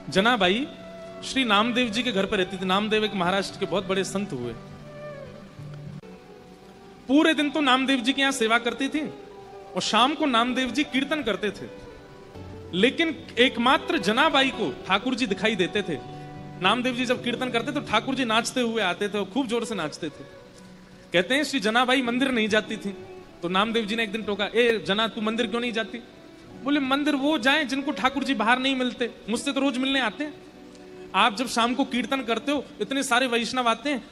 जनाबाई श्री नामदेव जी के घर पर रहती थी। नामदेव एक महाराष्ट्र के बहुत बड़े संत हुए। पूरे दिन तो नामदेव जी के यहां सेवा करती थी और शाम को नामदेव जी कीर्तन करते थे। लेकिन एकमात्र जनाबाई को ठाकुर जी दिखाई देते थे। नामदेव जी जब कीर्तन करते तो ठाकुर जी नाचते हुए आते थे और खूब जोर से नाचते थे। कहते हैं श्री जनाबाई मंदिर नहीं जाती थी। तो नामदेव जी ने एक दिन टोका, ए जना तू मंदिर क्यों नहीं जाती? बोले मंदिर वो जाएं जिनको ठाकुर जी बाहर नहीं मिलते, मुझसे तो रोज मिलने आते हैं। आप जब शाम को कीर्तन करते हो इतने सारे वैष्णव आते हैं,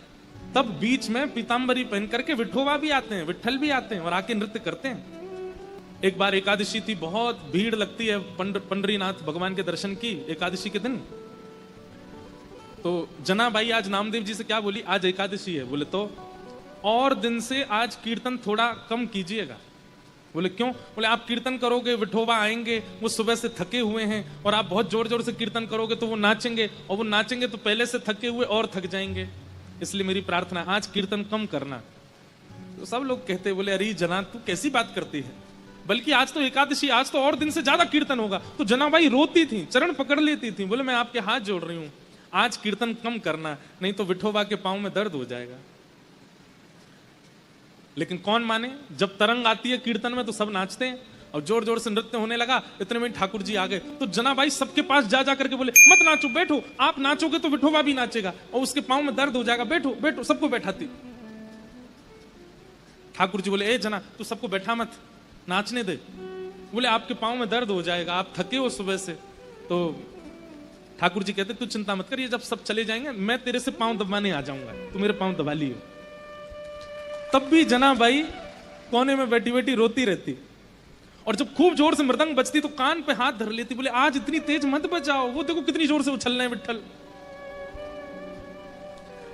तब बीच में पीतांबरी पहन करके विठोबा भी आते हैं, विठल भी आते हैं और आके नृत्य करते हैं। एक बार एकादशी थी, बहुत भीड़ लगती है पंडरीनाथ भगवान के दर्शन की एकादशी के दिन। तो जनाबाई आज नामदेव जी से क्या बोली, आज एकादशी है। बोले तो और दिन से आज कीर्तन थोड़ा कम कीजिएगा। बोले क्यों? बोले आप कीर्तन करोगे विठोबा आएंगे, वो सुबह से थके हुए हैं, और आप बहुत जोर जोर से कीर्तन करोगे तो वो नाचेंगे, और वो नाचेंगे तो पहले से थके हुए और थक जाएंगे। इसलिए मेरी प्रार्थना आज कीर्तन कम करना। तो सब लोग कहते, बोले अरे जना तू कैसी बात करती है, बल्कि आज तो एकादशी, आज तो और दिन से ज्यादा कीर्तन होगा। तो जनाबाई रोती थी, चरण पकड़ लेती थी। बोले मैं आपके हाथ जोड़ रही हूं, आज कीर्तन कम करना, नहीं तो विठोबा के पांव में दर्द हो जाएगा। लेकिन कौन माने, जब तरंग आती है कीर्तन में तो सब नाचते हैं और जोर जोर से नृत्य होने लगा। इतने में ठाकुर जी आ गए। तो जनाबाई सबके पास जा जा करके बोले मत नाचो, बैठो, आप नाचोगे तो विठोबा भी नाचेगा और उसके पांव में दर्द हो जाएगा, बैठो बैठो। सबको बैठाती। ठाकुर जी बोले ए जना तू सबको बैठा मत, नाचने दे। बोले आपके पांव में दर्द हो जाएगा, आप थके हो सुबह से। तो ठाकुर जी कहते तू चिंता मत कर, ये जब सब चले जाएंगे मैं तेरे से पांव दबाने आ जाऊंगा, तू मेरे पांव दबा लियो। तब भी जनाबाई कोने में बैठी बैठी रोती रहती, और जब खूब जोर से मृदंग बजती तो कान पे हाथ धर लेती। बोले आज इतनी तेज मत बजाओ, वो देखो कितनी जोर से उछल रहे हैं विठल।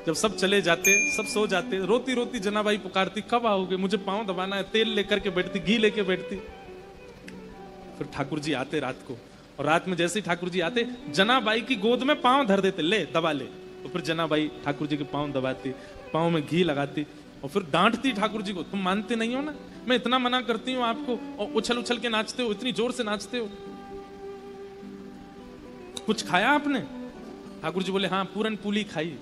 जब सब चले जाते, सब सो जाते, रोती रोती जनाबाई पुकारती कब आओगे, मुझे पांव दबाना है। तेल लेकर के बैठती, घी लेके बैठती। फिर ठाकुर जी आते रात को, और रात में जैसे ही ठाकुर जी आते जनाबाई की गोद में पांव धर देते, ले दबा ले। तो फिर जनाबाई ठाकुर जी के पांव दबाती, पांव में घी लगाती और फिर डांटती ठाकुर जी को, तुम मानते नहीं हो ना, मैं इतना मना करती हूं आपको और उछल उछल के नाचते हो, इतनी जोर से नाचते हो। कुछ खाया आपने? ठाकुर जी बोले हाँ पूरन पूली खाई।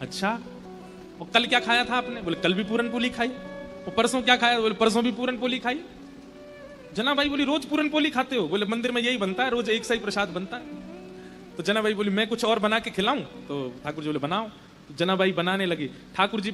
अच्छा, और कल क्या खाया था आपने? बोले कल भी पूरन पोली खाई। और परसों क्या खाया? बोले परसों भी पूरन पोली खाई। जनाबाई बोली रोज पूरन पोली खाते हो? बोले मंदिर में यही बनता है, रोज एक सा ही प्रसाद बनता है। तो जनाबाई बोली मैं कुछ और बना के खिलाऊं? तो ठाकुर जी बोले बनाओ। तो जनाबाई बनाने लगी। ठाकुर जी